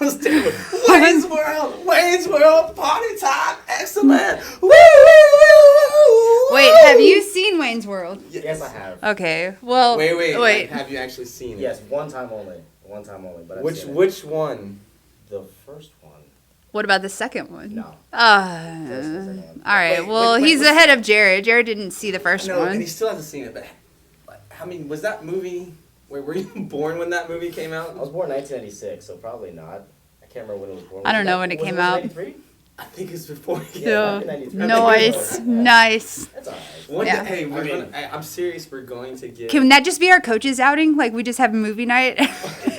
Wayne's World, party time, excellent. Woo, woo, woo, woo. Wait, have you seen Wayne's World? Yes, I have. Okay, well... Wait. Like, have you actually seen it? Yes, one time only. But Which one? The first one. What about the second one? No. All First and second one. right, well, he's ahead of Jared. Jared didn't see the first No, one. and he still hasn't seen it, but I mean, was that movie... Wait, were you born when that movie came out? I was born 1996, so probably not. I can't remember when it was born. I don't know when it came out. 93? I think it's before. Yeah, Nice. That's alright. One Yeah. day, hey, I'm serious. We're going to get. Can that just be our coach's outing? Like, we just have a movie night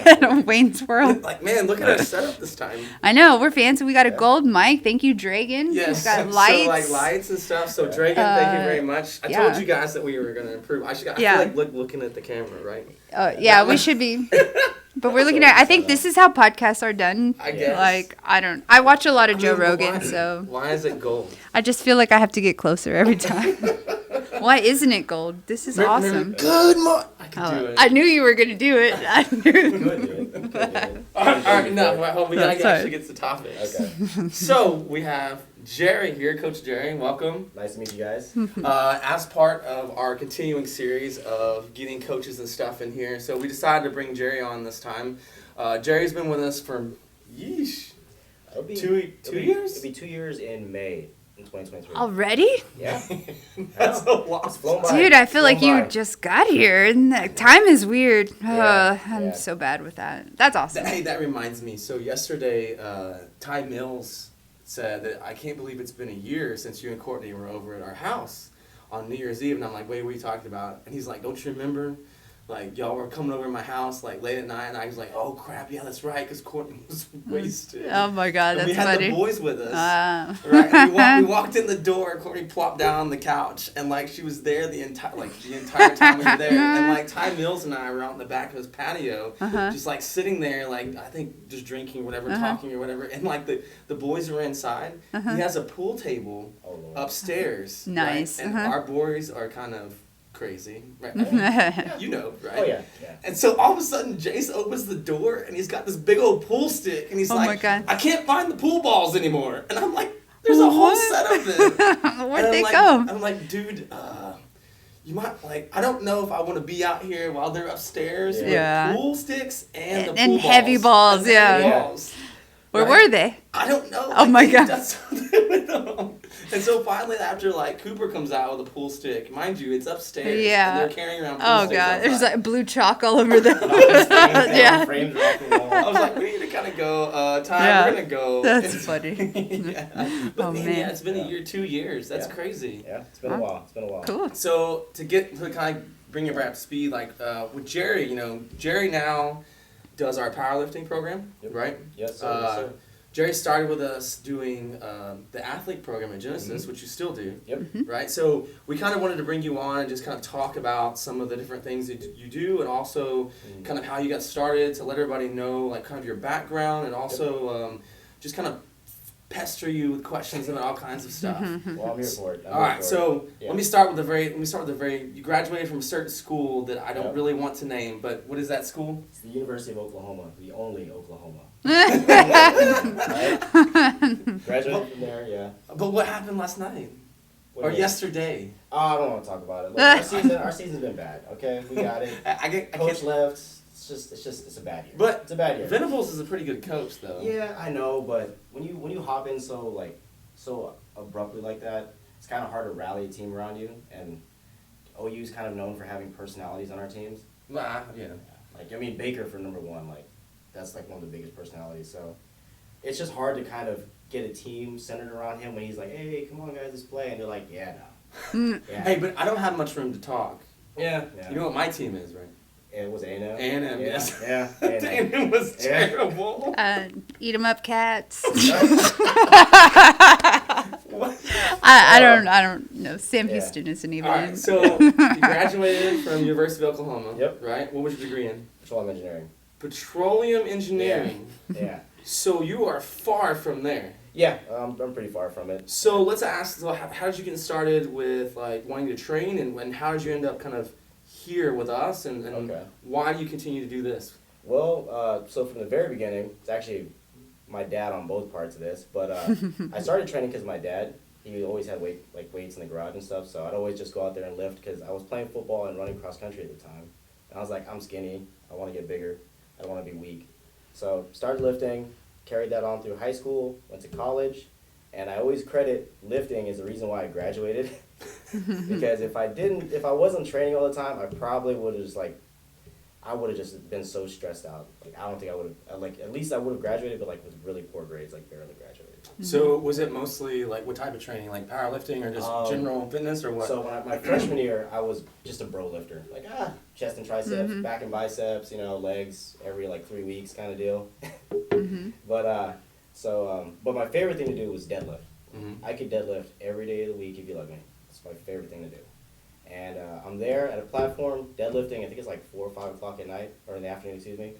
at Wayne's World? Like, man, look at our setup this time. I know, we're fancy. We got a gold mic. Thank you, Dragon. Yes. We've got lights. So, like, lights and stuff. So, Dragon, thank you very much. I told you guys that we were going to improve. I feel like looking at the camera, right? Yeah, we should be. But we're looking at, I think this is how podcasts are done. I guess. Like, I watch a lot of Joe Rogan, so. Why is it gold? I just feel like I have to get closer every time. Why isn't it gold? This is awesome. Good morning. I can do it. I knew you were going to do it. I knew. Good, dude. All right, no, we got to Sorry. actually get to the topics. Okay. So, we have Gerry here, Coach Gerry. Welcome. Nice to meet you guys. As part of our continuing series of getting coaches and stuff in here, so we decided to bring Gerry on this time. Jerry's been with us for, It'll be, two years? It'll be 2 years in May in 2023. Already? Yeah. That's a lot. It's flown by. Dude, I feel like Flown you by. just got here, and time is weird. Yeah, I'm yeah. so bad with that. That's awesome. Hey, that reminds me. So yesterday, Ty Mills said that I can't believe it's been a year since you and Courtney were over at our house on New Year's Eve. And I'm like, wait, what are you talking about? And he's like, don't you remember? Like, y'all were coming over to my house, like, late at night. And I was like, oh, crap, yeah, that's right, because Courtney was wasted. Oh, my God, And that's we had funny. the boys with us. Uh. Right? And we walked in the door, Courtney plopped down on the couch, and, like, she was there the entire time we were there. And, like, Ty Mills and I were out in the back of his patio, just, like, sitting there, like, I think just drinking, whatever, talking or whatever. And, like, the boys were inside. He has a pool table upstairs. Nice. Right? And our boys are kind of crazy, right? You know, right? Oh, yeah. And so all of a sudden, Jace opens the door and he's got this big old pool stick and he's Oh like, my God. I can't find the pool balls anymore. And I'm like, there's a whole set of them. Where'd they go? I'm like, dude, you might, like, I don't know if I want to be out here while they're upstairs Yeah. with pool sticks and the pool And balls. heavy balls, And heavy yeah. balls. Where Right? were they? I don't know. Oh my He God. does something with them. And so finally, after like Cooper comes out with a pool stick, mind you, it's upstairs. Yeah. And they're carrying around pool Oh, sticks God. There's outside. like blue chalk all over the... Yeah. Yeah. Frames are off the wall. I was like, we need to kind of go. Ty, Yeah. we're gonna go. That's funny. Yeah. But Oh, man, man. yeah, it's been a year, 2 years. That's Yeah. crazy. Yeah, it's been a while. Cool. So to kind of bring it back up to speed, like with Gerry, Gerry now does our powerlifting program, Yep. right? Yes, sir. Yes, sir. Gerry started with us doing the athlete program at Genesis, which you still do, Yep. right? So we kind of wanted to bring you on and just kind of talk about some of the different things that you do, and also kind of how you got started, to let everybody know like kind of your background, and also just kind of pester you with questions about all kinds of stuff. Well, I'm here for it. All right, so let me start with the very. You graduated from a certain school that I don't really want to name, but what is that school? It's the University of Oklahoma, the only Oklahoma. Right? Graduated from there, yeah. But what happened last night What or do you mean? yesterday? Oh, I don't want to talk about it. Look, our season's been bad. Okay, we got it. I Coach can't. left. It's a bad year. But it's a bad year. Venables is a pretty good coach, though. Yeah, I know, but when you hop in so abruptly like that, it's kind of hard to rally a team around you. And OU's kind of known for having personalities on our teams. Yeah. Like, I mean, Baker for number one, like, that's like one of the biggest personalities. So it's just hard to kind of get a team centered around him when he's like, hey, come on, guys, let's play. And they're like, yeah, no. Yeah. Hey, but I don't have much room to talk. Yeah. You know what my team is, right? It was A&M. A&M, yes. Yeah. A&M was terrible. Eat 'em up, cats. What? I don't know. Sam Houston isn't even. All right, so you graduated from University of Oklahoma. Yep. Right? What was your degree in? Petroleum engineering. Petroleum engineering. Yeah. So you are far from there. Yeah, I'm pretty far from it. So let's ask, how did you get started with like wanting to train, and how did you end up kind of here with us, and Okay. why do you continue to do this? Well, so from the very beginning, it's actually my dad on both parts of this, but I started training because my dad, he always had weights in the garage and stuff, so I'd always just go out there and lift because I was playing football and running cross country at the time. And I was like, I'm skinny, I want to get bigger, I don't want to be weak. So started lifting, carried that on through high school, went to college, and I always credit lifting as the reason why I graduated. Because if I wasn't training all the time, I probably would have I would have just been so stressed out. Like, I don't think I would have, at least I would have graduated, but with really poor grades, barely graduated. So was it mostly what type of training, like powerlifting or just general fitness or what? So my freshman year, I was just a bro lifter, chest and triceps, back and biceps, legs every 3 weeks kind of deal. But but my favorite thing to do was deadlift. I could deadlift every day of the week if you let me. It's my favorite thing to do. And I'm there at a platform deadlifting. I think it's 4 or 5 o'clock at night, or in the afternoon, excuse me.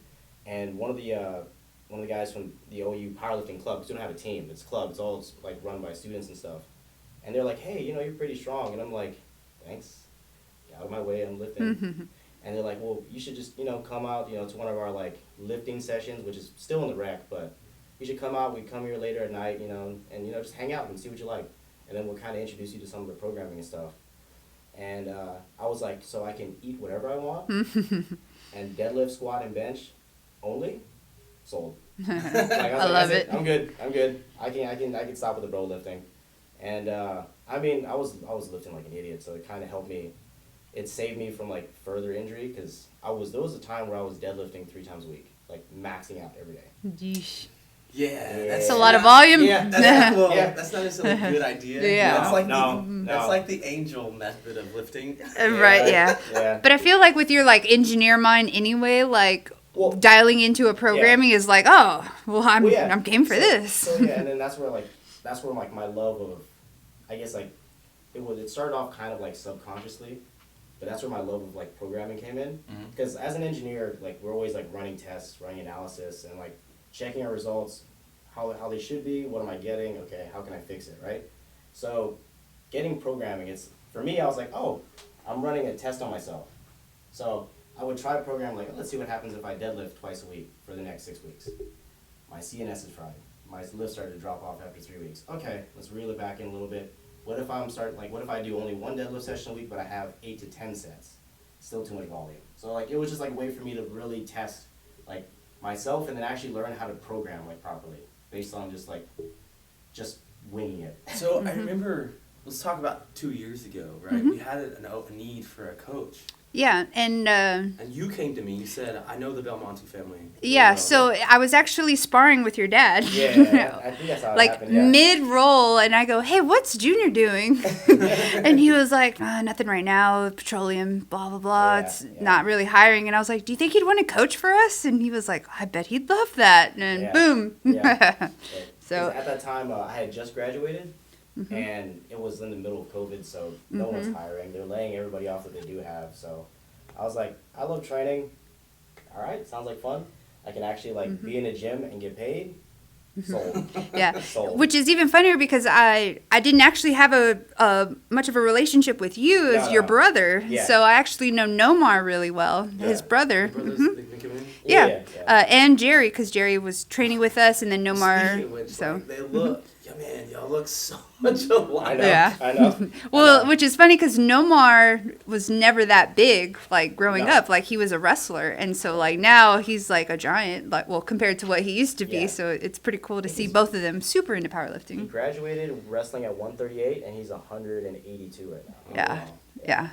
And one of the guys from the OU powerlifting club, because we don't have a team, it's club, it's all run by students and stuff. And they're like, hey, you're pretty strong. And I'm like, thanks. Get out of my way, I'm lifting. And they're like, well, you should just, come out, to one of our lifting sessions, which is still in the rec, but you should come out. We come here later at night, and just hang out and see what you like. And then we'll kind of introduce you to some of the programming and stuff. And I was like, so I can eat whatever I want, and deadlift, squat, and bench only? Sold. I love it. I'm good. I can stop with the bro lifting. And I was lifting like an idiot, so it kind of helped me. It saved me from further injury, because there was a time where I was deadlifting 3 times a week, maxing out every day. Yeesh. Yeah, that's a lot of volume. Yeah, that's not necessarily a good idea. Yeah. That's like the angel method of lifting. Right, yeah. But I feel with your engineer mind anyway, dialing into a programming is I'm game for this. So and then that's where my love of, I guess it started off kind of subconsciously, but that's where my love of programming came in. Because as an engineer, we're always running tests, running analysis, and checking our results, how they should be, what am I getting, okay, how can I fix it, right? So getting programming, for me, I was like, oh, I'm running a test on myself. So I would try to program, let's see what happens if I deadlift twice a week for the next 6 weeks. My CNS is fried. My lift started to drop off after 3 weeks. Okay, let's reel it back in a little bit. What if what if I do only 1 deadlift session a week, but I have 8 to 10 sets? Still too much volume. So it was just a way for me to really test myself, and then actually learn how to program properly based on just winging it. So I remember, let's talk about 2 years ago, right? We had a need for a coach. Yeah, and you came to me, you said, I know the Belmonte family. Yeah, so I was actually sparring with your dad. Yeah, I think that's how it happened, yeah. Mid-roll, and I go, hey, what's Junior doing? And he was like, nothing right now, petroleum, blah, blah, blah, it's not really hiring. And I was like, do you think he'd want to coach for us? And he was like, I bet he'd love that. And boom. Yeah. So at that time, I had just graduated. And it was in the middle of COVID, so no one's hiring. They're laying everybody off that they do have. So I was like, I love training. All right, sounds like fun. I can actually be in a gym and get paid. Sold. Yeah. Sold. Which is even funnier because I didn't actually have a much of a relationship with you as your brother. Yeah. So I actually know Nomar really well, his brother. Your brothers, they come in? Yeah. And Gerry, because Gerry was training with us, and then Nomar. Speaking of which, So they look, man, y'all look so much alike. I know. Well, which is funny because Nomar was never that big, growing up. He was a wrestler, and so now he's a giant, compared to what he used to be. Yeah. So it's pretty cool to see both of them super into He powerlifting. graduated wrestling at 138, and he's 182 right now. Yeah.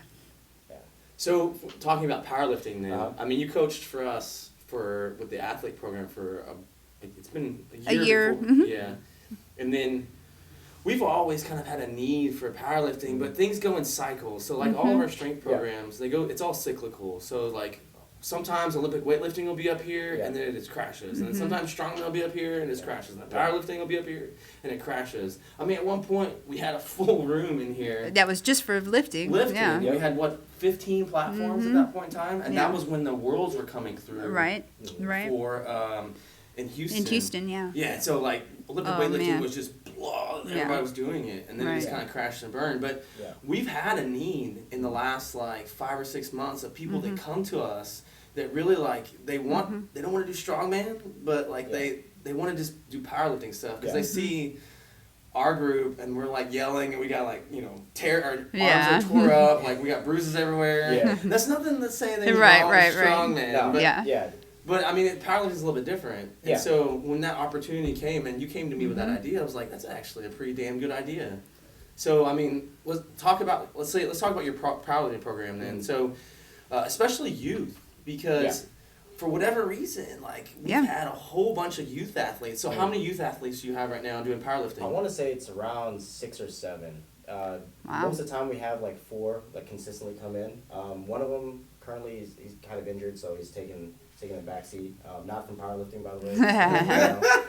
So talking about powerlifting then, you coached for us with the athlete program for it's been a year. Before, yeah. And then we've always kind of had a need for powerlifting, but things go in cycles. So all of our strength programs, it's all cyclical. So sometimes Olympic weightlifting will be up here and then it just crashes. And then sometimes strongman will be up here and it just crashes. And powerlifting will be up here and it crashes. At one point we had a full room in here. That was just for lifting. Yeah. We had 15 platforms at that point in time, and that was when the worlds were coming through. Right. For in Houston. In Houston, yeah. Yeah, so Olympic weightlifting was just blah, everybody was doing it, and then it just kind of crashed and burned. But we've had a need in the last 5 or 6 months of people that come to us that really they want they don't want to do strongman, but they want to just do powerlifting stuff because Yeah. they see our group and we're like yelling and we got like, you know, our Yeah. arms are tore up, like we got bruises everywhere. Yeah. That's nothing to say that he's Right, wrong, right, strong right. man. No, But, Yeah. but I mean, powerlifting's a little bit different. And Yeah. so when that opportunity came and you came to me with that Mm-hmm. idea, I was like, that's actually a pretty damn good idea. So I mean, let's talk about your powerlifting program then. So especially youth, because for whatever reason, like we've had a whole bunch of youth athletes. So how many youth athletes do you have right now doing powerlifting? I want to say it's around 6 or 7. Wow. Most of the time we have like 4 like consistently come in. One of them currently he's kind of injured, so he's taking a back seat. Not from powerlifting, by the way.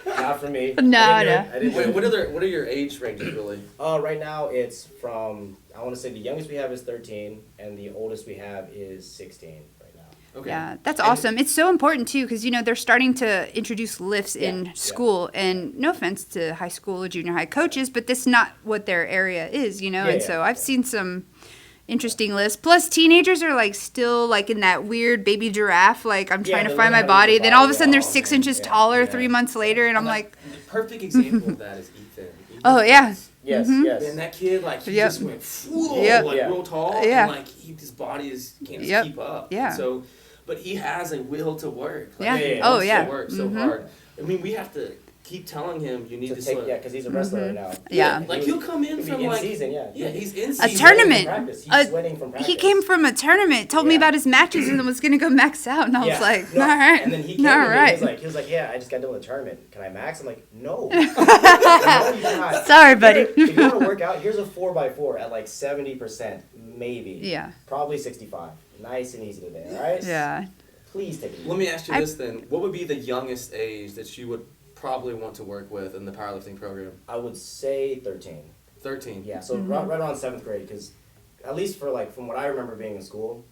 Not from me. No. I didn't do Wait, it. what are your age ranges really? Right now it's from, I want to say the youngest we have is 13 and the oldest we have is 16 right now. Okay. Yeah, that's awesome. It's so important too because they're starting to introduce lifts in school, and no offense to high school or junior high coaches, but that's not what their area is, and so I've seen some interesting lifts. Plus, teenagers are like still like in that weird baby giraffe, like I'm trying to find my body. Then all of a sudden they're 6 inches taller 3 months later, and I'm like, the perfect example of that is Ethan. oh yeah. Yes, Mhm. yes. And that kid, like, he Yep. just went, whoa, Yep. like, Yeah. real tall. Yeah. And, like, his body can't Yep. keep up. Yeah. And so, but he has a will to work. Like, Yeah. he Oh, wants yeah. to work so Mhm. hard. I mean, we have to keep telling him, you need to slow. because he's a wrestler right now. Yeah. Like, he'll come in He'll be from, in like, season, yeah. he's in A season. tournament. Practice. He's Uh, sweating from practice. He came from a tournament, told me Yeah. about his matches, and then was gonna go max out, and I was like, No, all right, And then he came all to me, right. he was like, yeah, I just got done with the tournament. Can I max? I'm like, no. No, you cannot. Sorry, buddy. If you want to work out, here's a 4x4 at like 70%, maybe. Yeah. Probably 65. Nice and easy today, all right? Yeah. Please take it easy. Let me ask you this then. What would be the youngest age that you would probably want to work with in the powerlifting program? I would say 13. 13. Yeah, so right around 7th grade, because at least for like, from what I remember being in school,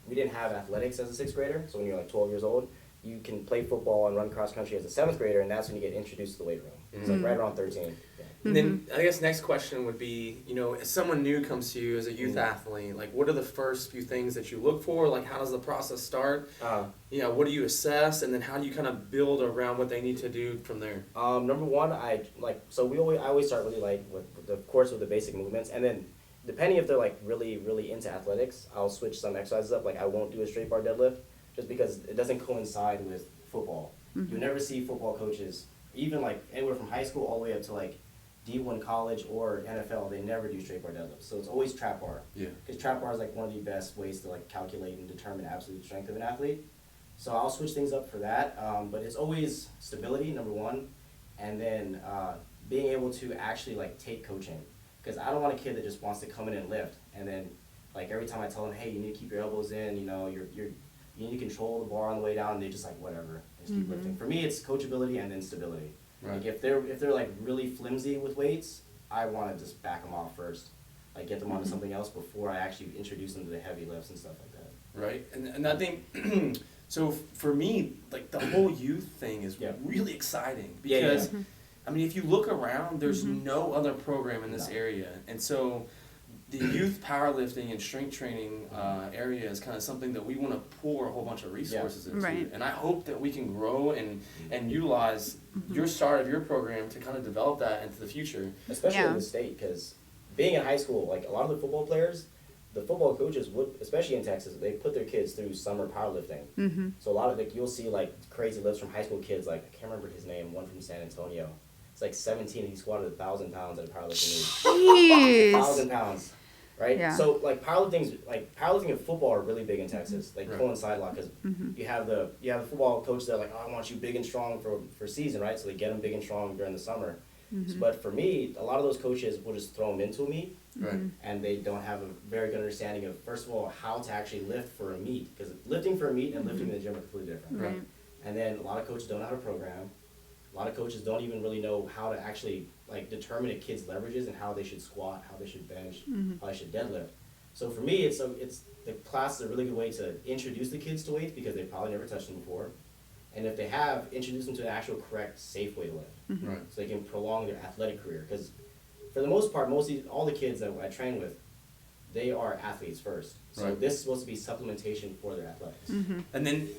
we didn't have athletics as a 6th grader. So when you're like 12 years old, you can play football and run cross country as a 7th grader, and that's when you get introduced to the weight room. It's like right around 13. Yeah. And then I guess next question would be, if someone new comes to you as a youth athlete, like what are the first few things that you look for? Like how does the process start? What do you assess, and then how do you kind of build around what they need to do from there? Number one, I always start really like with the basic movements, and then depending if they're like really, really into athletics, I'll switch some exercises up. Like I won't do a straight bar deadlift just because it doesn't coincide with football. You never see football coaches, even like anywhere from high school all the way up to like D1 college or NFL, they never do straight bar deadlifts. So it's always trap bar. Yeah. Because trap bar is like one of the best ways to like calculate and determine absolute strength of an athlete. So I'll switch things up for that. But it's always stability, number one, and then being able to actually like take coaching. Because I don't want a kid that just wants to come in and lift, and then like every time I tell them, hey, you need to keep your elbows in, you need to control the bar on the way down, and they just like whatever, just keep lifting. For me, it's coachability and then stability. Right. Like if they're like really flimsy with weights, I want to just back them off first, like get them onto something else before I actually introduce them to the heavy lifts and stuff like that. Right, and I think so. For me, like the whole youth thing is really exciting because, I mean, if you look around, there's no other program in this area, and so the youth powerlifting and strength training area is kind of something that we want to pour a whole bunch of resources into. Right. And I hope that we can grow and utilize your start of your program to kind of develop that into the future. Especially in the state, because being in high school, like a lot of the football players, the football coaches would, especially in Texas, they put their kids through summer powerlifting. So a lot of you'll see like crazy lifts from high school kids, like I can't remember his name, one from San Antonio. It's like 17 and he squatted 1,000 pounds at a powerlifting meet. Jeez. 1,000 pounds. Right? Yeah. So like powerlifting and football are really big in Texas. They coincide a lot because you have the football coaches that are like, oh, I want you big and strong for season, right? So they get them big and strong during the summer. But for me, a lot of those coaches will just throw them into a meet, and they don't have a very good understanding of, first of all, how to actually lift for a meet, because lifting for a meet and lifting in the gym are completely different. Right. And then a lot of coaches don't have a program. A lot of coaches don't even really know how to actually like determine a kid's leverages and how they should squat, how they should bench, how they should deadlift. So for me, it's the class is a really good way to introduce the kids to weights because they've probably never touched them before. And if they have, introduce them to an actual correct, safe way to lift. Right. So they can prolong their athletic career. Because for the most part, all the kids that I train with, they are athletes first. So Right. this is supposed to be supplementation for their athletics. And then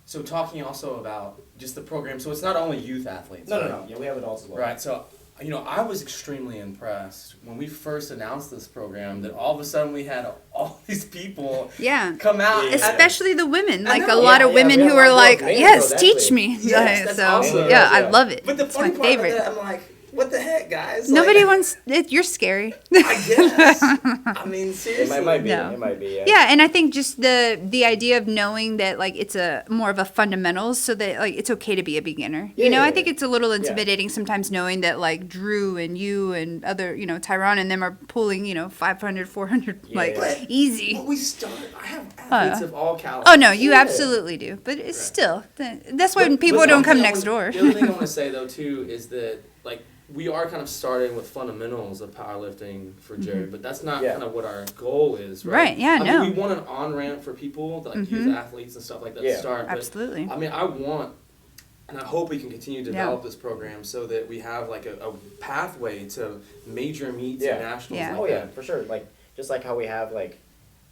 So talking also about just the program, so it's not only youth athletes. No, right? no. Yeah, we have adults as well. Right, so, I was extremely impressed when we first announced this program that all of a sudden we had all these people come out. Yeah. Especially the women. Like know. a lot of women who are like, yes, girls, teach actually. me. Yes, that's awesome. Yeah, I love it. But the it's funny my part favorite. about that, I'm like, what the heck, guys? Nobody Like, wants it. You're scary. I guess. I mean, seriously. It might be. No. It might be. Yeah. Yeah, and I think just the idea of knowing that like it's a more of a fundamentals, so that like it's okay to be a beginner. I think it's a little intimidating sometimes knowing that like Drew and you and other Tyron and them are pulling 500, 400 easy. But we start. I have athletes of all calibers. Oh no, you absolutely do, but it's still that's why people don't come next door. The other thing I want to say though too is that like we are kind of starting with fundamentals of powerlifting for Gerry, but that's not kind of what our goal is, right? Right, yeah, I mean, we want an on-ramp for people, like youth athletes and stuff like that to start. But, absolutely. I mean, I want, and I hope we can continue to develop this program so that we have like a pathway to major meets and nationals. Yeah. Like For sure. Like, just like how we have, like,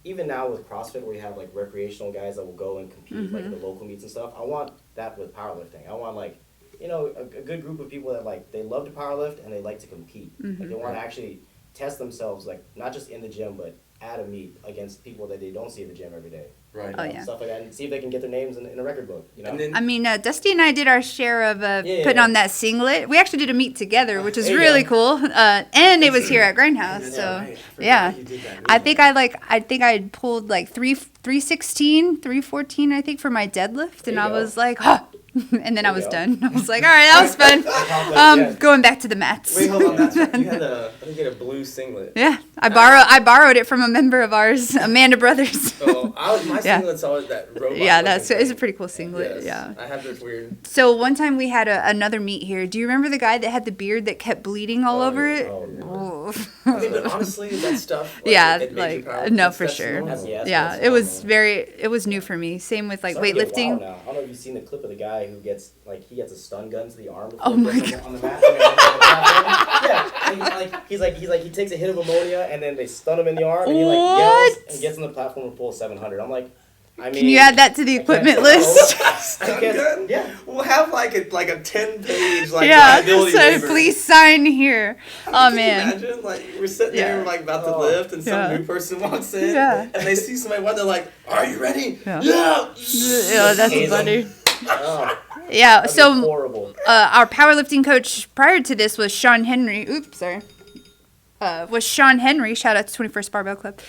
even now with CrossFit, where we have, like, recreational guys that will go and compete, like, the local meets and stuff. I want that with powerlifting. I want, like, a good group of people that, like, they love to powerlift and they like to compete. Like, they want to actually test themselves, like, not just in the gym, but at a meet against people that they don't see at the gym every day. Right. Oh, yeah. Stuff like that, and see if they can get their names in a record book, And then, I mean, Dusty and I did our share of putting on that singlet. We actually did a meet together, which is really cool. And it was here at Grindhouse, so I think I had pulled like 316, 314, I think, for my deadlift, and I was like, oh. And then I was done. I was like, all right, that was fun. Going back to the mats. Wait, hold on. That's right. You had I think you had a blue singlet. Yeah, I borrowed it from a member of ours, Amanda Brothers. My singlet's always that robot. Yeah, it's a pretty cool singlet. Yes. Yeah. I have this weird. So one time we had another meet here. Do you remember the guy that had the beard that kept bleeding all over it? Oh, I mean, but honestly, that stuff. No, for sure. It was new for me. Same with like weightlifting. I don't know if you've seen the clip of the guy who gets a stun gun to the arm oh my God. on the mat. He takes a hit of ammonia and then they stun him in the arm and he yells and gets on the platform and pulls 700. I'm like, can you add that to the equipment list? Yeah, we'll have like a 10-page liability waiver. Please sign here. Can you imagine? Like we're sitting there like about to lift and some new person walks in and they see somebody they're like, "Are you ready?" Yeah. That's funny. That'd so horrible. Our powerlifting coach prior to this was Sean Henry. Oops, sorry. Was Sean Henry. Shout out to 21st Barbell Club.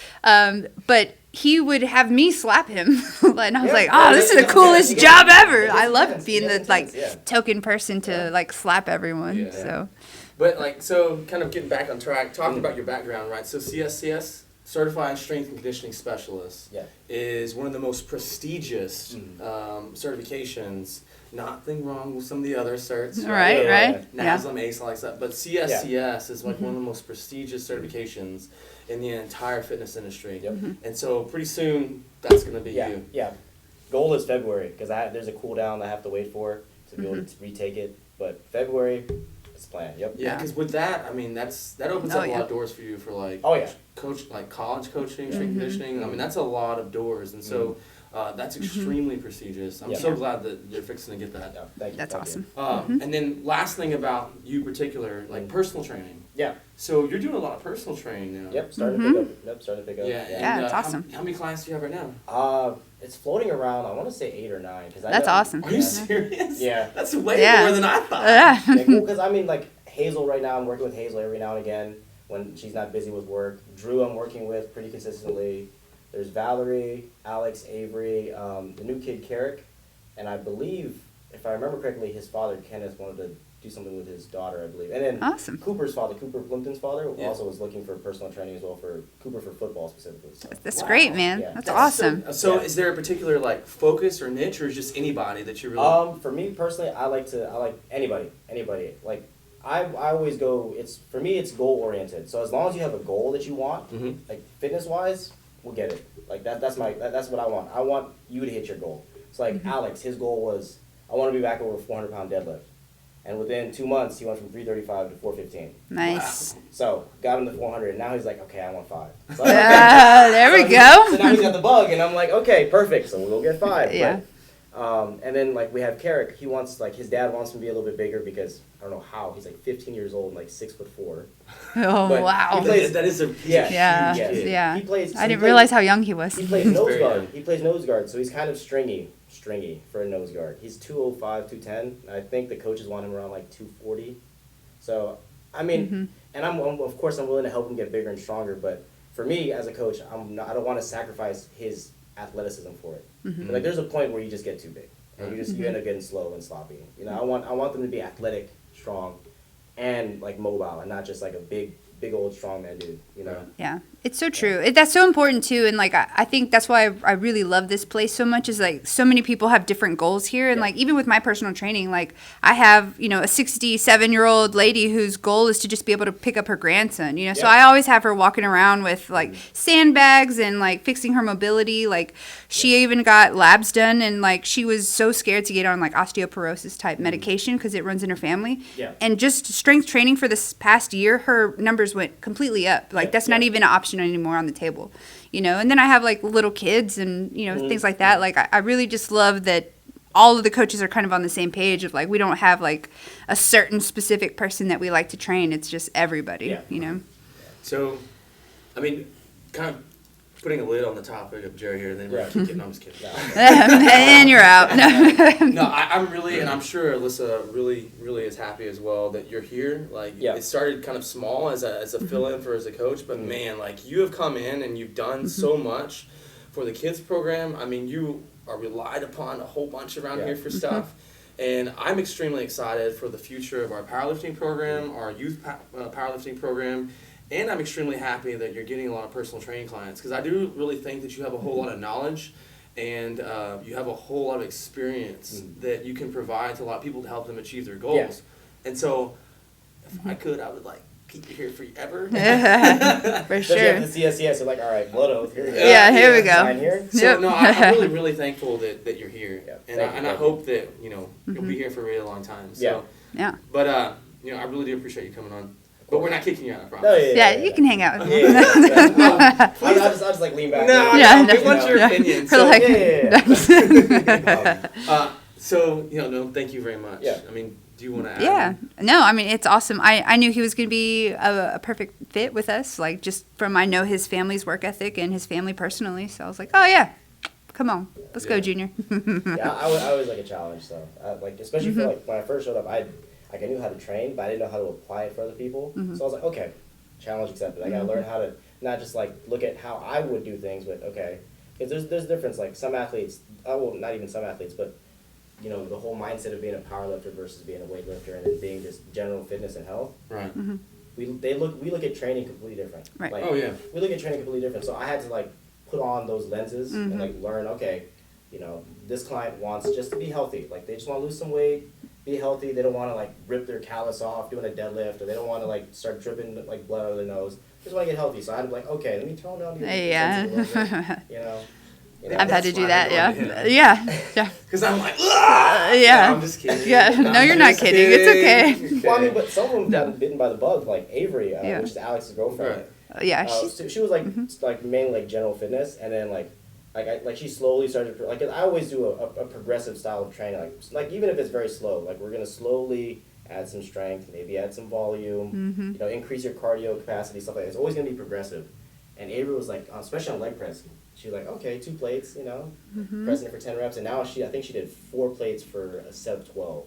But he would have me slap him, and I was like, "Oh, this is the coolest job ever." I love being the token person to slap everyone. Yeah. So, but kind of getting back on track, talking about your background, right? So CSCS, Certified Strength and Conditioning Specialist, is one of the most prestigious certifications. Nothing wrong with some of the other certs. Right. NASM, ACE, like that. But CSCS is like one of the most prestigious certifications in the entire fitness industry. Yep. And so pretty soon, that's going to be you. Yeah. Goal is February, because there's a cool down I have to wait for to be able to retake it. But February, it's planned. Yep. Yeah, because with that, I mean, that opens up a lot of doors for you for college coaching, strength conditioning. I mean, that's a lot of doors. And so that's extremely prestigious. I'm so glad that you're fixing to get that. Yeah, thank you. That's awesome. And then last thing about you particular, like personal training. Yeah. So you're doing a lot of personal training now. Yep, starting to pick up. Yeah, that's awesome. How many clients do you have right now? It's floating around, I want to say 8 or 9. That's awesome. Are you serious? Yeah. That's way more than I thought. Yeah, cool, because I mean, like, Hazel right now, I'm working with Hazel every now and again when she's not busy with work. Drew I'm working with pretty consistently. There's Valerie, Alex, Avery, the new kid, Carrick, and I believe, if I remember correctly, his father, Kenneth, wanted to do something with his daughter, I believe. And then awesome. Cooper's father, Cooper Plimpton's father, also was looking for personal training as well for Cooper for football specifically. So. That's great, man. Yeah. That's awesome. So is there a particular focus or niche, or is just anybody that you really? For me personally, I like anybody. Like I always go. For me, it's goal oriented. So as long as you have a goal that you want, like fitness wise, we'll get it. Like that's what I want. I want you to hit your goal. It's like Alex, his goal was, I want to be back over 400-pound deadlift. And within 2 months, he went from 335 to 415. Nice. Wow. So, got him to 400, and now he's like, okay, I want 5. So there we go. So now he's got the bug, and I'm like, okay, perfect. So we'll go get 5. Yeah. And then like we have Carrick. He wants like his dad wants him to be a little bit bigger because I don't know how he's like 15 years old and like 6'4". Oh, But wow. he plays- that is a Yeah, huge kid. yeah. He plays. so I he didn't plays- realize how young he was. He plays nose very guard. young. He plays nose guard, so he's kind of stringy for a nose guard. He's 205, 210. I think the coaches want him around like 240. So I mean, and I'm of course I'm willing to help him get bigger and stronger. But for me as a coach, I don't want to sacrifice his athleticism for it. But, like there's a point where you just get too big, and you end up getting slow and sloppy. You know, I want them to be athletic, strong, and like mobile, and not just like a big old strongman dude. You know. Yeah, it's so true. That's so important too. And like, I think that's why I really love this place so much is like so many people have different goals here. And like, even with my personal training, like I have, you know, a 67-year-old lady whose goal is to just be able to pick up her grandson, you know? So I always have her walking around with like sandbags and like fixing her mobility. Like she even got labs done and like she was so scared to get on like osteoporosis type medication because it runs in her family. Yeah. And just strength training for this past year, her numbers went completely up. Like that's not even an option anymore on the table, you know. And then I have like little kids and you know things like that. Like I really just love that all of the coaches are kind of on the same page of like we don't have like a certain specific person that we like to train. It's just everybody, you know. So, I mean, kind of putting a lid on the topic of Gerry here, and then we're keep getting. I'm just kidding. And you're out. No, I'm really, and I'm sure Alyssa really is happy as well that you're here. Like, it started kind of small as a fill-in for as a coach, but man, like you have come in and you've done so much for the kids program. I mean, you are relied upon a whole bunch around here for stuff. And I'm extremely excited for the future of our powerlifting program, our youth powerlifting program. And I'm extremely happy that you're getting a lot of personal training clients because I do really think that you have a whole lot of knowledge and you have a whole lot of experience that you can provide to a lot of people to help them achieve their goals. And so if I could, I would like keep you here forever. For Especially sure. at the CSCS, you're like, all right, blood oath, here we go. Yeah, here we go. Sign here. So no, I'm really thankful that you're here. And Thank you. I hope that, you know, you'll be here for a really long time. So, Yeah. But, you know, I really do appreciate you coming on. But we're not kicking you out, I promise. No, Yeah, you can hang out with me. I'll just like lean back. No, we want your opinion. We're So, like- so, you know, no, thank you very much. Yeah. I mean, do you want to add? Yeah. No, I mean, it's awesome. I knew he was going to be a perfect fit with us, like just from I know his family's work ethic and his family personally. So I was like, oh, yeah, come on. Let's go, Junior. Yeah, I always like a challenge, so like especially for like when I first showed up, I knew how to train, but I didn't know how to apply it for other people. So I was like, okay, challenge accepted. I gotta learn how to not just like look at how I would do things, but okay, because there's a difference. Like some athletes, well, not even some athletes, but you know the whole mindset of being a powerlifter versus being a weightlifter and then being just general fitness and health. Right. We look at training completely different. Right. Like, Oh, yeah. We look at training completely different. So I had to like put on those lenses and like learn. Okay, you know, this client wants just to be healthy. Like they just want to lose some weight, be healthy. They don't want to like rip their callus off doing a deadlift, or they don't want to like start dripping like blood out of their nose. They just want to get healthy. So I had to be like, okay, let me tone down the Yeah. you know. I've had to do that, Yeah. yeah. Because I'm like, yeah. No, I'm just kidding. Yeah, no, you're not kidding. It's okay. Well, I mean, but some of them got bitten by the bug, like Avery, which is Alex's girlfriend. Right. Yeah, So she was like mainly like general fitness, and then like she slowly started like I always do a progressive style of training, like even if it's very slow, like we're gonna slowly add some strength, maybe add some volume, you know, increase your cardio capacity, stuff like that. It's always gonna be progressive. And Avery was like, especially on leg press, she was like, okay, 2 plates, you know, pressing it for 10 reps, and now I think she did 4 plates for a set of 12.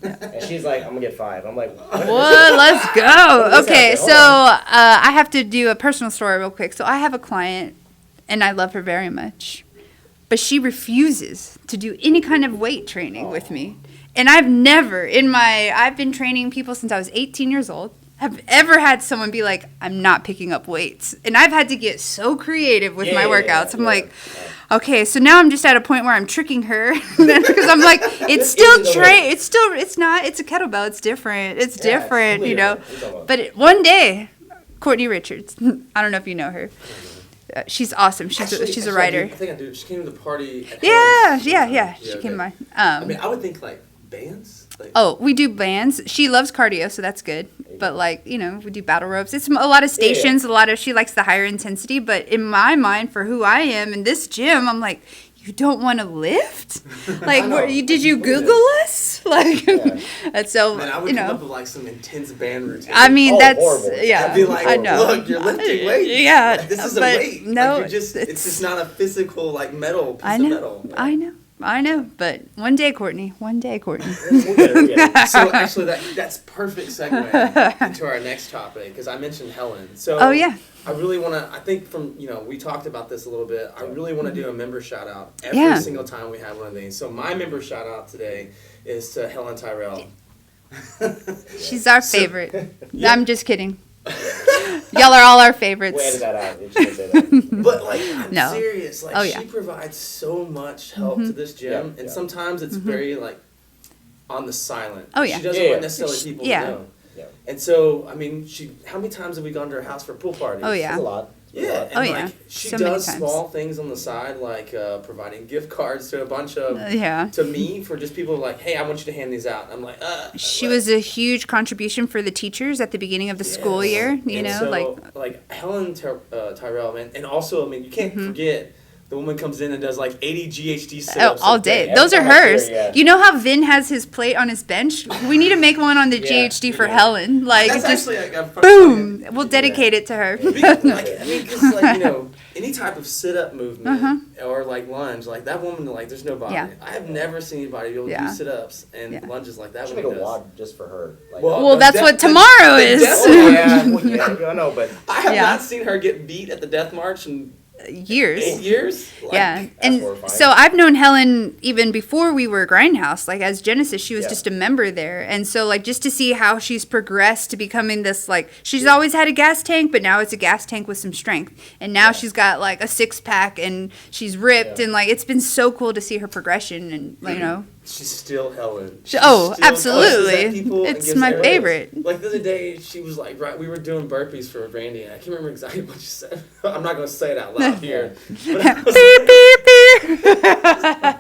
And she's like, I'm gonna get 5. I'm like, what? Let's go. Okay, happened? so I have to do a personal story real quick. So I have a client, and I love her very much, but she refuses to do any kind of weight training with me. And I've never, I've been training people since I was 18 years old, have ever had someone be like, I'm not picking up weights. And I've had to get so creative with my workouts. I'm like, okay, so now I'm just at a point where I'm tricking her because I'm like, it's not, it's a kettlebell. It's different. It's different, you know. But one day, Courtney Richards, I don't know if you know her. She's awesome. She's a writer. I think I do. She came to the party. At Yeah. She came by. I mean, I would think like bands. Like, we do bands. She loves cardio, so that's good. But like, you know, we do battle ropes. It's a lot of stations. She likes the higher intensity. But in my mind, for who I am in this gym, I'm like, you you don't want to lift? Like, did you Google us? Like, and so, Man, I would come up with like some intense band routine. I mean, that's, horrible. yeah. I'd be like, I know. look, you're lifting weights. Yeah. Like, this isn't but weight. No. Like, it's just not a physical, like, metal piece of metal. I know. But one day, Courtney. One day, Courtney. So actually, that's perfect segue into our next topic, because I mentioned Helen. So Oh, yeah. I really want to, I think from, we talked about this a little bit. I really want to do a member shout out every single time we have one of these. So my member shout out today is to Helen Tyrell. She's our favorite. I'm just kidding. Y'all are all our favorites. We'll edit that out. You shouldn't say that. But like, I'm serious. Like, yeah. she provides so much help to this gym, and sometimes it's very like on the silent. Oh, yeah. She doesn't want necessarily people to know. Yeah. And so, I mean, how many times have we gone to her house for pool parties? Oh, yeah. It's a lot. Yeah, and like, she so many does times. small things on the side, like providing gift cards to a bunch of, Yeah. to me, for just people like, hey, I want you to hand these out. I'm like, She was a huge contribution for the teachers at the beginning of the school year, you know, so, like Helen Tyrell, man, and also, I mean, you can't forget, the woman comes in and does like 80 GHD sit-ups all day. Those are hers. You know how Vin has his plate on his bench? We need to make one on the GHD for Helen. Like, that's just actually, boom. We'll dedicate it to her. Like, I mean, because like, any type of sit-up movement or like lunge, like that woman, like there's nobody. Yeah. I have never seen anybody be able to do sit-ups and lunges like that. Should make a vlog just for her. Like, well, that's what tomorrow is. I know, but I have not seen her get beat at the death march in years. 8 years. Like, and so I've known Helen even before we were Grindhouse. Like, as Genesis, she was just a member there, and so like just to see how she's progressed to becoming this, like, she's always had a gas tank, but now it's a gas tank with some strength, and now she's got like a 6-pack and she's ripped, and like it's been so cool to see her progression, and she's still Helen. Absolutely. It's my favorite. Like the other day, she was like, we were doing burpees for Randy, and I can't remember exactly what she said. I'm not going to say it out loud here. But I was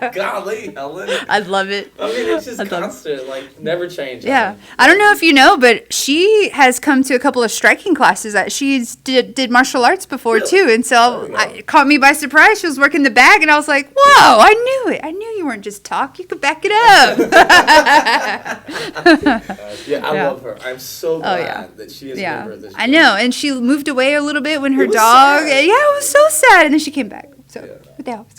like, golly, Helen. I love it. I mean, it's just constant, like, never change. Yeah. I don't know if you know, but she has come to a couple of striking classes. That she did martial arts before, too. And so it caught me by surprise. She was working the bag, and I was like, whoa, I knew it. I knew you weren't just talk. You could back it up. I love her. I'm so glad that she is a member of this gym. I know. And she moved away a little bit when her dog. Sad. Yeah, it was so sad. And then she came back. So,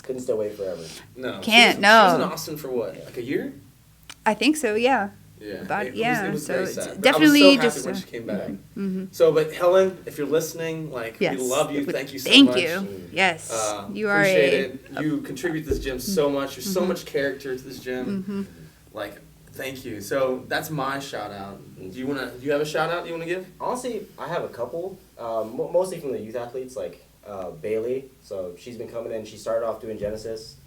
couldn't stay away forever. No. She was in Austin for what? Like a year? I think so, yeah. Yeah. It was so very sad. Definitely I was so happy just when she came back. So, but Helen, if you're listening, like, we love you. Thank you so much. Thank you. Yes. You are appreciate it. You contribute to this gym so much. There's so much character to this gym. Like, thank you. So that's my shout out. Do you have a shout out you want to give? Honestly, I have a couple. Mostly from the youth athletes, like Bailey. So she's been coming in. She started off doing Genesis,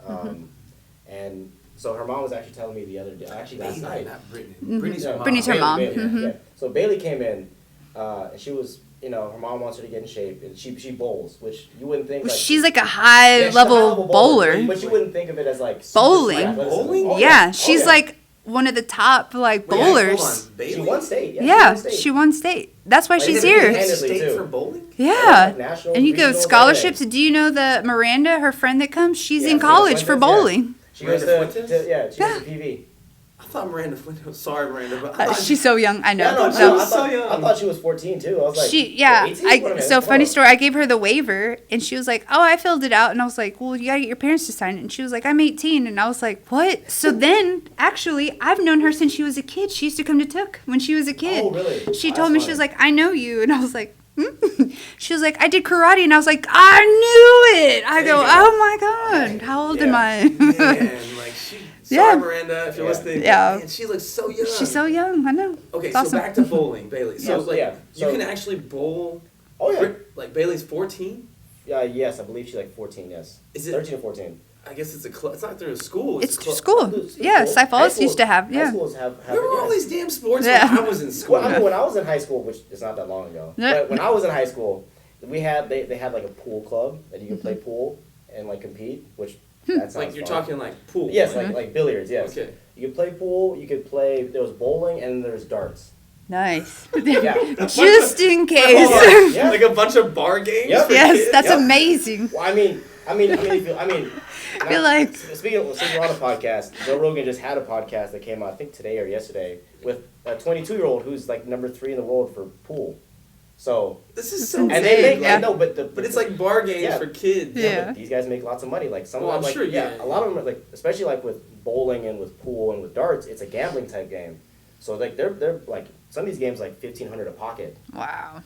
and so her mom was actually telling me the other day. Actually, last night. Not Brittany. Brittany's her mom. Brittany's her mom. Yeah. So Bailey came in, and she was. Her mom wants her to get in shape, and she bowls, which you wouldn't think. Like, she's like a high-level bowler. But you wouldn't think of it as like bowling. Bowling? Oh, yeah, she's like one of the top bowlers. She won state. She won state. That's why she's here. State for bowling? Yeah. National, and you go scholarships. Do you know that Miranda, her friend that comes, she's in college for bowling. She goes to PV. I thought Miranda Fuentes. Sorry, Miranda, but she's so young. I know. I thought she was 14 too. I was like, 18? Funny story. I gave her the waiver, and she was like, "Oh, I filled it out." And I was like, "Well, you gotta get your parents to sign it." And she was like, "I'm 18." And I was like, "What?" So then, actually, I've known her since she was a kid. She used to come to Took when she was a kid. Oh, really? She told me, she was like, "I know you," and I was like. She was like, I did karate, and I was like, I knew it. I go, oh my god, how old am I? Man, like sorry, Miranda, if you're listening. Yeah, man, she looks so young. She's so young. I know. Okay, it's so awesome. back to bowling, Bailey. So you can actually bowl. Oh yeah. Like Bailey's 14. Yes, I believe she's like 14. Yes. Is it 13 or 14? I guess it's a club. It's not through a school. It's school. Yeah, Cyphallus used to have. Yeah. High schools have there were all these damn sports when I was in school. Well, I mean, when I was in high school, which is not that long ago, but when I was in high school, they had like a pool club that you could play pool and like compete, which that sounds like you're fun. talking like pool. Yes, like billiards. Yes. Okay. You could play pool. You could play. There was bowling and there's darts. Nice. Yeah. Just in case. Hold on. Yeah. Like a bunch of bar games. Yep. for Yes, kids? that's Yep. amazing. Well, I mean, I feel like speaking since we're on a podcast, Joe Rogan just had a podcast that came out, I think today or yesterday, with a 22-year-old who's like number 3 in the world for pool. So This is so and big. they make Yeah. no, but But it's like bar games Yeah. for kids. Yeah. but these guys make lots of money. Like some Well, of I'm them, like sure, yeah. a lot of them are like, especially like with bowling and with pool and with darts, it's a gambling type game. So like they're like some of these games like $1,500 a pocket. wow.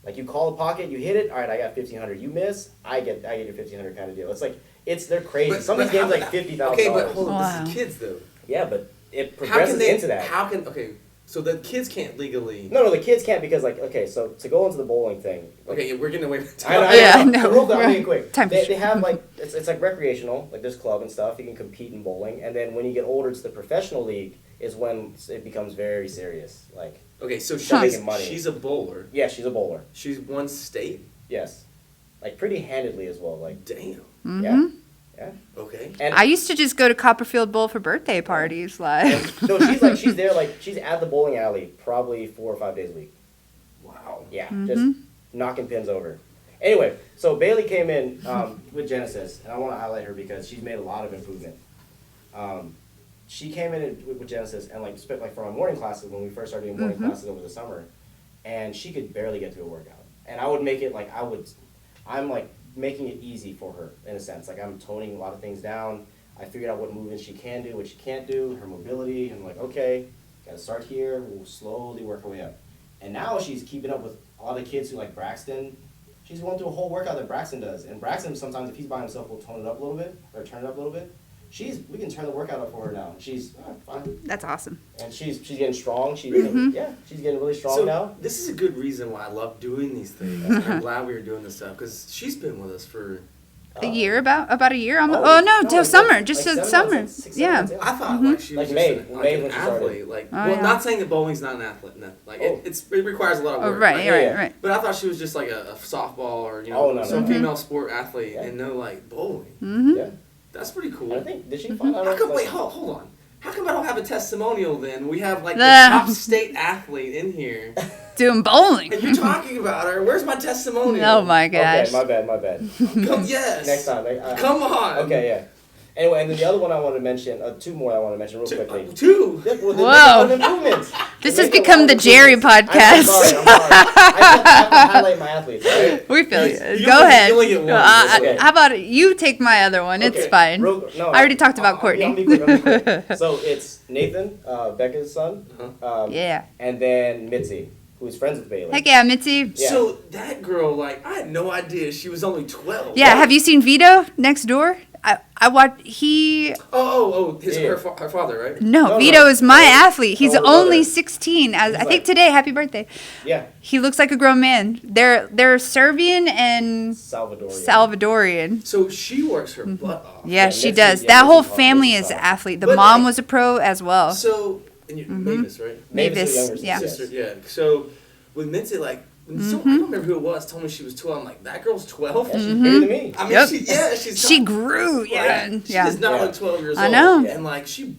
Like you call a pocket, you hit it, all right, I got $1,500. You miss, I get your $1,500 kind of deal. It's like they're crazy. But- Some of but these games how- like $50,000. Okay, but hold on. Wow. This is kids though. Yeah, but it How can progresses they into that. How can okay? So the kids can't legally. No, the kids can't because like okay, so to go into the bowling thing. Like, Okay, we're getting away from I know. Yeah, So no, real quick, I'll we're- make it quick. time They for- have like it's like recreational, like there's club and stuff. You can compete in bowling, and then when you get older to the professional league is when it becomes very serious. Like Okay, so Start she's making money. she's a bowler. yeah, she's a bowler. She's won state. Yes, like pretty handedly as well. Like Damn. yeah, yeah. Okay. And I used to just go to Copperfield Bowl for birthday parties. Like, no, she's there like she's at the bowling alley probably 4 or 5 days a week. Wow. Yeah, just knocking pins over. Anyway, so Bailey came in with Genesis, and I want to highlight her because she's made a lot of improvement. She came in with Genesis and like spent like for my morning classes when we first started doing morning classes over the summer, and she could barely get through a workout. And I would make it like I'm like making it easy for her in a sense. Like I'm toning a lot of things down. I figured out what movements she can do, what she can't do, her mobility, and I'm like, okay, gotta start here. We'll slowly work our way up. And now she's keeping up with a lot of kids who like Braxton. She's going through a whole workout that Braxton does. And Braxton sometimes, if he's by himself, will tone it up a little bit or turn it up a little bit. We can turn the workout up for her now. She's fine. that's awesome. And she's getting strong. She's getting really strong So now. this is a good reason why I love doing these things. And I'm glad we were doing this stuff because she's been with us for. A year, about a year. Almost. Oh, Oh no, no, till like summer, like just 7 till months, summer. like 6, 7 Yeah. months, I thought like she was Like just May an when she athlete. started. Like, Oh, well, yeah. not saying that bowling's not an athlete. Like Oh. it requires a lot of Oh, work. right, right? right. But I thought she was just like a softball or Oh, no, some no. female sport athlete Yeah. and no like bowling. Mm-hmm. Yeah. That's pretty cool. And I think, did she find out? How come? like- Wait, hold on. How come I don't have a testimonial then? We have like the Ah. top state athlete in here, Doing bowling. and you're talking about her. Where's my testimonial? Oh my gosh. Okay, my bad. Come, yes. Next time. Come on. Okay, yeah. Anyway, and then the other one I want to mention, 2 more I want to mention real quickly. Two. Yeah, well, Whoa. they're improvements. This They're has making become a lot the of Gerry improvements. podcast. I'm sorry. I have to highlight my athletes, right? We feel you. You Go only- ahead. you only get one, okay. How about you take my other one? It's Okay, fine. no, I already talked about Courtney. I'll be quick. So it's Nathan, Becca's son, Yeah. and then Mitzi, who is friends with Bailey. Heck yeah, Mitzi. Yeah. So that girl, like, I had no idea she was only 12. Yeah. Have you seen Vito next door? I watched. He Her Yeah. father, right? no, No, Vito no. is my athlete. He's older only brother. 16. I think like- today. Happy birthday. Yeah, He looks like a grown man. They're Serbian and Salvadorian. Salvadorian. So she works her butt off. Yeah, Yeah, she Mitzi- does. yeah, That whole Mitzi's family awesome. is athlete. The But, mom like- was a pro as well. So, and you Mavis, right? Mavis, Mavis, the younger yeah. sister, Sister, yeah. So with Mitzi, like, I don't remember who it was. Told me she was 12. I'm like, that girl's 12. Yeah, she's bigger than me. I mean, Yep. she's She not- grew, yeah. Like, she Yeah. does not Yeah. look 12 years I old. know. And like she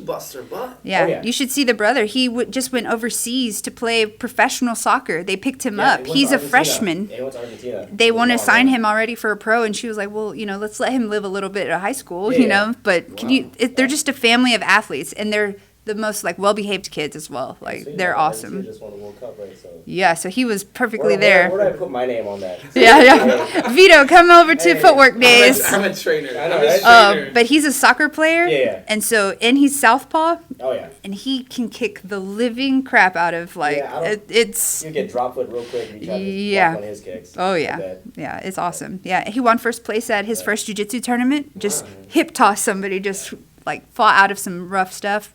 busts her butt. Yeah. Oh, yeah. You should see the brother. He just went overseas to play professional soccer. They picked him Yeah, up. he went He's to a Argentina. freshman. Yeah, he went to Argentina. They His want to mom, sign yeah. him already for a pro, and she was like, "Well, let's let him live a little bit at high school, Yeah, you yeah. know." But can you? They're just a family of athletes, and they're the most like well-behaved kids as well. Like So, they're yeah, awesome. Argentina just won the World Cup, right? So. Yeah, so he was perfectly Where there. did I put my name on that? Yeah. Vito, come over to Hey. Footwork Days. I'm a trainer. I know, I'm a right? trainer. But he's a soccer player. Yeah. And so, and he's southpaw, Oh yeah. and he can kick the living crap out of like Yeah, I don't- it's. You get drop foot real quick if you try to Yeah. block on his kicks. Oh I yeah, bet. yeah, it's awesome. Yeah, he won first place at his first jiu-jitsu tournament. Just hip toss somebody, just like fought out of some rough stuff.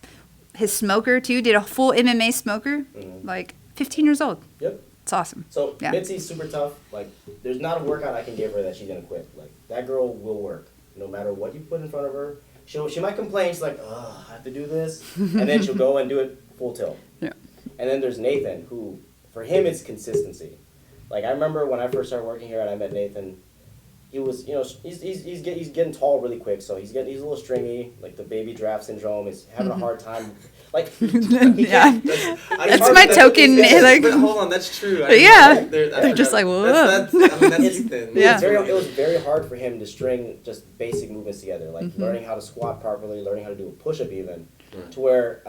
His smoker too did a full MMA smoker, like 15 years old. Yep. It's awesome. So Yeah. Mitzi's super tough. Like, there's not a workout I can give her that she's gonna quit. Like, that girl will work no matter what you put in front of her. She might complain. She's like, "Oh, I have to do this," and then she'll go and do it full tilt. Yeah. And then there's Nathan, who for him it's consistency. Like, I remember when I first started working here and I met Nathan. he was, he's getting tall really quick, so he's a little stringy, like the baby draft syndrome. He's having a hard time, like Yeah. That's my But token. Like, but hold on, that's true. Yeah. They're just like, whoa. That's Ethan. Yeah. It was very hard for him to string just basic movements together, like learning how to squat properly, learning how to do a push-up even, to where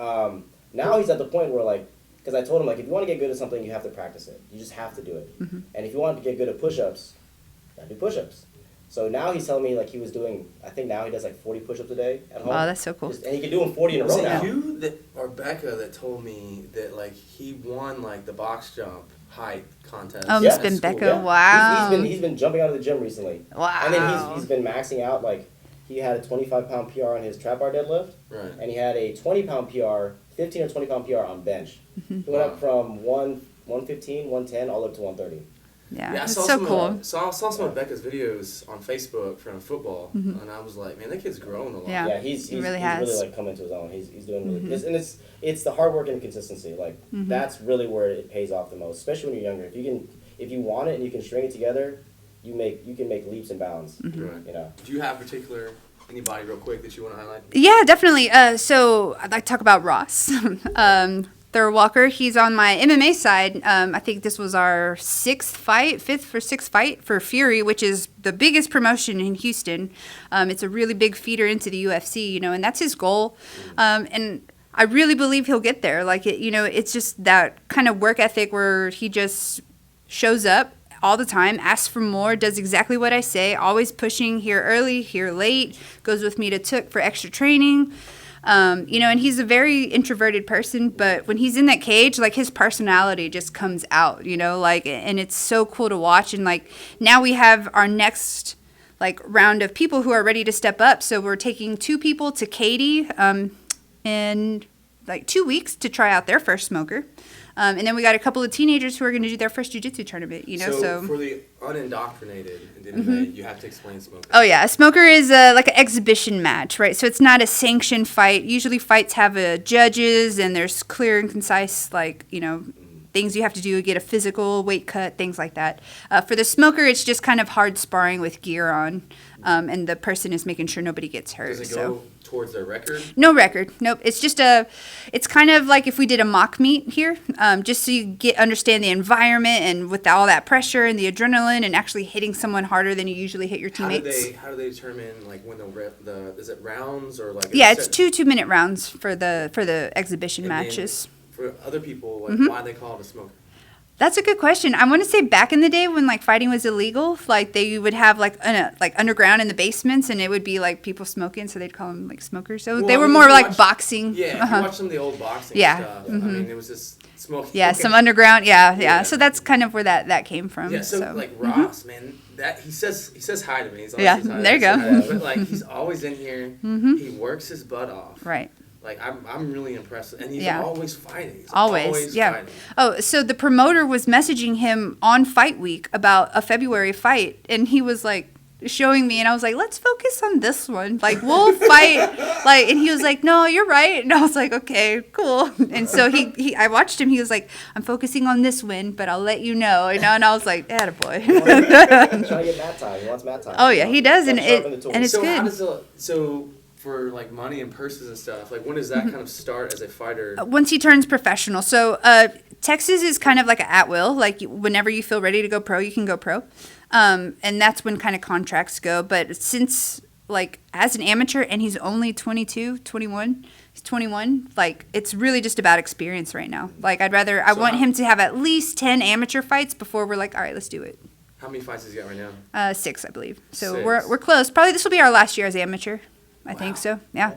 now he's at the point where, like, because I told him, like, if you want to get good at something, you have to practice it. You just have to do it. And if you want to get good at push-ups, you gotta do push-ups. So now he's telling me, like, he was doing, I think now he does like 40 push-ups a day at home. oh, that's so cool. And he can do them 40 in a row Was it now. you or Becca that told me that, like, he won, like, the box jump height contest? Oh, Yeah. it's been at school? Becca. Yeah. Wow. He's been jumping out of the gym recently. Wow. And then he's been maxing out, like, he had a 25-pound PR on his trap bar deadlift. Right. And he had a 20-pound PR, 15 or 20-pound PR on bench. He went up from 115, 110, all up to 130. Yeah, I it's saw so some cool. saw some of Becca's videos on Facebook from football, and I was like, man, that kid's growing a lot. Yeah. Yeah, he's He really really has. like come into his own. He's doing really good. And it's the hard work and consistency. Like that's really where it pays off the most, especially when you're younger. If you want it and you can string it together, you can make leaps and bounds. Right. You know. Do you have anybody real quick that you want to highlight? Yeah, definitely. So I'd like to talk about Ross. Thurl Walker, he's on my MMA side. I think this was our fifth or sixth fight for Fury, which is the biggest promotion in Houston. It's a really big feeder into the UFC, and that's his goal. And I really believe he'll get there. Like, it's just that kind of work ethic where he just shows up all the time, asks for more, does exactly what I say, always pushing, here early, here late, goes with me to Took for extra training. And he's a very introverted person, but when he's in that cage, like, his personality just comes out, and it's so cool to watch. And, like, now we have our next, like, round of people who are ready to step up. So we're taking 2 people to Katy in, like, 2 weeks to try out their first smoker. And then we got a couple of teenagers who are going to do their first jiu-jitsu tournament, So for the unindoctrinated in MMA, you have to explain smoker. Oh, yeah. A smoker is like an exhibition match, right? So it's not a sanctioned fight. Usually fights have judges, and there's clear and concise, like, things you have to do, get a physical, weight cut, things like that. For the smoker, it's just kind of hard sparring with gear on, and the person is making sure nobody gets hurt. Does it go towards their record? No record. Nope. It's just it's kind of like if we did a mock meet here, just so you understand the environment and with all that pressure and the adrenaline and actually hitting someone harder than you usually hit your teammates. How do they determine, like, when is it rounds or, like? Yeah, it's 2-minute rounds for the exhibition matches. For other people, like, why they call it a smoker? That's a good question. I want to say back in the day when, like, fighting was illegal, like, they would have, like, underground in the basements, and it would be, like, people smoking, so they'd call them, like, smokers. So they were more like boxing. Yeah, if you watch some of the old boxing stuff, I mean, it was just smoking. Yeah, some underground, yeah. So that's kind of where that came from. Yeah, so like, Ross, man, that he says hi to me. He's always Yeah, says hi there you go. But, like, he's always in here. He works his butt off. Right. Like, I'm really impressed. And he's Yeah. always fighting. He's Always, yeah. fighting. Oh, so the promoter was messaging him on fight week about a February fight, and he was like showing me, and I was like, let's focus on this one. Like, we'll fight. Like, and he was like, no, you're right. And I was like, okay, cool. And so I watched him. He was like, I'm focusing on this win, but I'll let you know. And I was like, attaboy. He's trying to get mat time. He wants mat time. Oh, yeah, he does. And it's So good. how does for, like, money and purses and stuff, like, when does that kind of start as a fighter? Once he turns professional. So Texas is kind of like an at-will. Like, whenever you feel ready to go pro, you can go pro. And that's when kind of contracts go. But since, like, as an amateur, and he's only 21, he's 21, like, it's really just about experience right now. Like, I want him to have at least 10 amateur fights before we're like, all right, let's do it. How many fights has he got right now? 6, I believe. So 6. we're close. Probably this will be our last year as amateur. I Wow. think so. Yeah.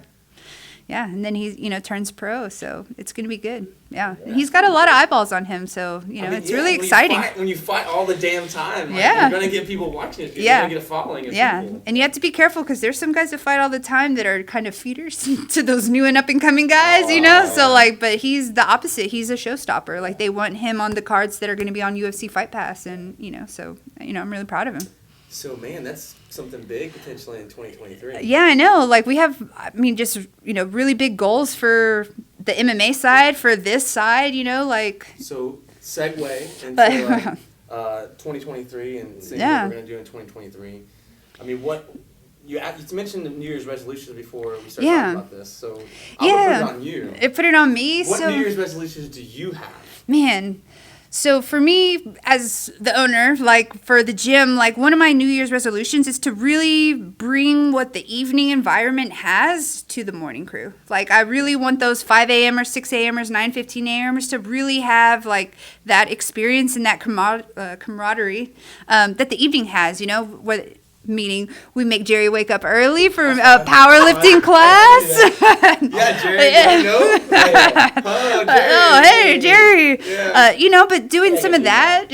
Yeah, and then he, turns pro, so it's going to be good. Yeah. And he's got a lot of eyeballs on him, so, it's really exciting. When you fight all the damn time, like, Yeah. you're going to get people watching it. You're Yeah. going to get a following of Yeah, people. and you have to be careful because there's some guys that fight all the time that are kind of feeders to those new and up-and-coming guys, So, like, but he's the opposite. He's a showstopper. Like, they want him on the cards that are going to be on UFC Fight Pass, and, so, I'm really proud of him. So, man, that's something big potentially in 2023. Yeah, I know. Like, we have, just, really big goals for the MMA side, for this side, like. So, segue into 2023 and seeing what we're going to do in 2023. I mean, what you mentioned the New Year's resolutions before we started Yeah. talking about this, so I'll put it on you. Put it on me. What So, New Year's resolutions do you have? man, so for me as the owner, like for the gym, like one of my New Year's resolutions is to really bring what the evening environment has to the morning crew. Like I really want those 5 a.m. or 6 a.m.ers, 9:15 a.m.ers to really have like that experience and that camaraderie that the evening has, you know, meaning we make Gerry wake up early for a powerlifting class. Yeah, Gerry, you know? Oh, Gerry. Oh, hey, Gerry. Yeah. You know, but doing some of that,